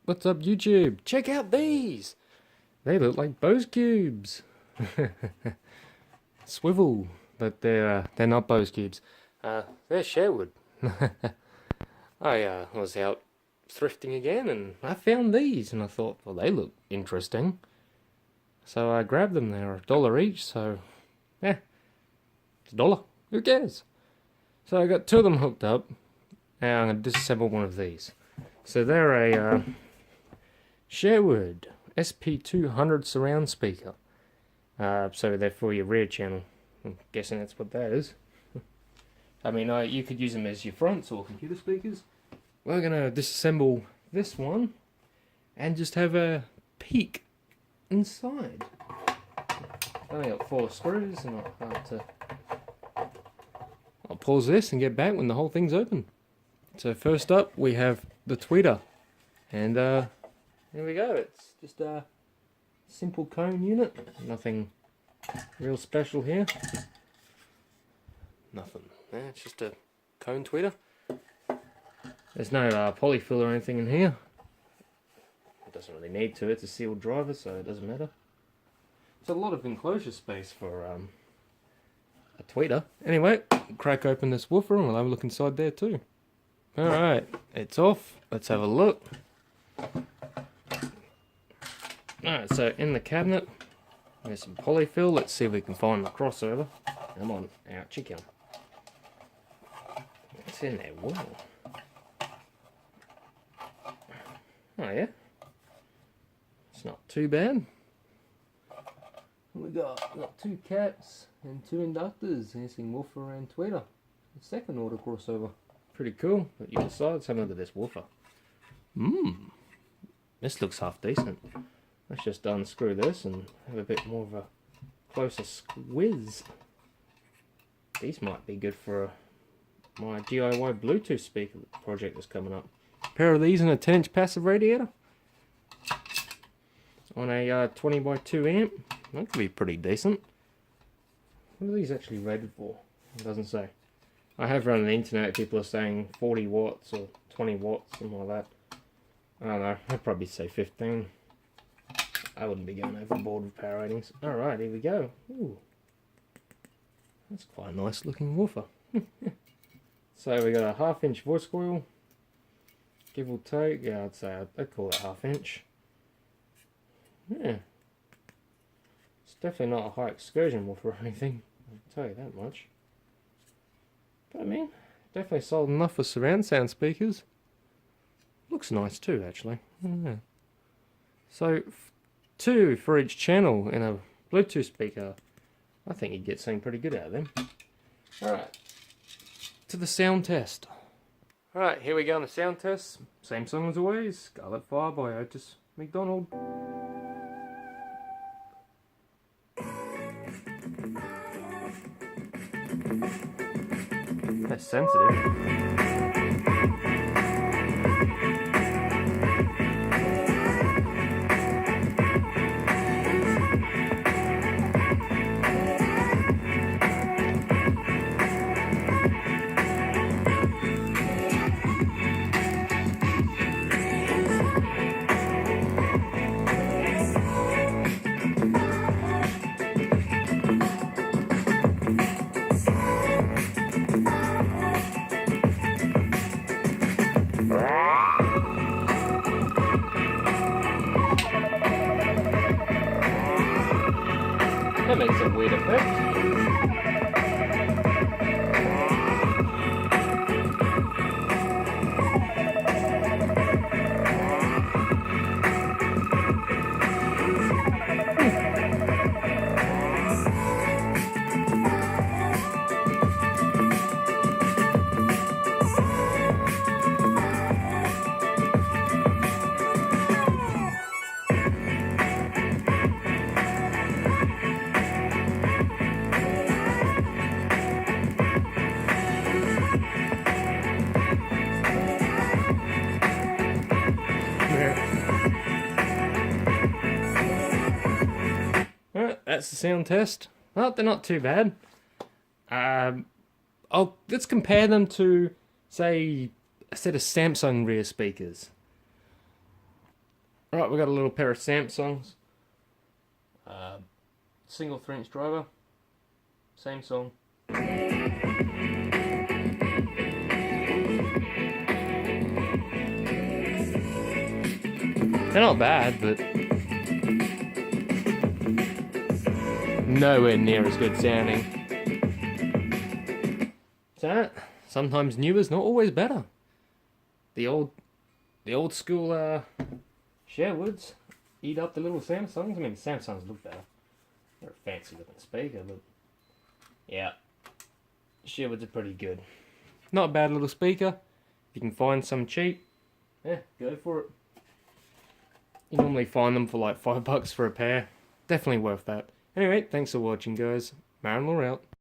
What's up, YouTube? Check out these! They look like Bose cubes. Swivel, but they're not Bose cubes. They're Sherwood. I was out thrifting again and I found these and I thought, well, they look interesting. So I grabbed them. They're $1 each, so yeah, it's $1. Who cares? So I got 2 of them hooked up and I'm going to disassemble one of these. So they're a Sherwood SP-200 surround speaker. So they're for your rear channel. I'm guessing that's what that is. I mean, you could use them as your fronts or computer speakers. We're going to disassemble this one and just have a peek inside. Only got 4 screws and I'll pause this and get back when the whole thing's open. So first up we have the tweeter, and here we go. It's just a simple cone unit, nothing real special here. Nothing. Yeah, it's just a cone tweeter. There's no polyfill or anything in here. It doesn't really need to. It's a sealed driver, so it doesn't matter. It's a lot of enclosure space for a tweeter. Anyway, crack open this woofer and we'll have a look inside there too. Alright, it's off. Let's have a look. Alright, so in the cabinet, there's some polyfill. Let's see if we can find the crossover. Come on, out, chicken. What's in there? Whoa. Oh yeah. It's not too bad. We got 2 caps and 2 inductors. Here's your woofer and tweeter. The second order crossover. Pretty cool. But you decide. Let's have a look at this woofer. This looks half decent. Let's just unscrew this and have a bit more of a closer squiz. These might be good for my DIY Bluetooth speaker project that's coming up. A pair of these and a 10-inch passive radiator on a 20x2 amp. That could be pretty decent. What are these actually rated for? It doesn't say. I have run on the internet, people are saying 40 watts or 20 watts, something like that. I don't know, I'd probably say 15. I wouldn't be going overboard with power ratings. Alright, here we go. Ooh. That's quite a nice looking woofer. So we got a 1/2-inch voice coil. Give or take, yeah, I'd call it 1/2 inch. Yeah. It's definitely not a high excursion woofer or anything, I'll tell you that much. But I mean, definitely solid enough for surround sound speakers. Looks nice too, actually. Yeah. So, 2 for each channel in a Bluetooth speaker. I think you'd get something pretty good out of them. Alright, to the sound test. Alright, here we go on the sound test. Same song as always, Scarlet Fire by Otis McDonald. That's sensitive. That makes a weird effect. Alright, that's the sound test. Well, they're not too bad. Let's compare them to, say, a set of Samsung rear speakers. Alright, we got a little pair of Samsungs. Single 3-inch driver. Same song. They're not bad, but nowhere near as good sounding. So, sometimes new is not always better. The old school Sherwoods eat up the little Samsungs. I mean, the Samsungs look better. They're a fancy looking speaker, but yeah, Sherwoods are pretty good. Not a bad little speaker. If you can find some cheap, yeah, go for it. You normally find them for like $5 for a pair. Definitely worth that. Anyway, thanks for watching, guys. Marinlore out.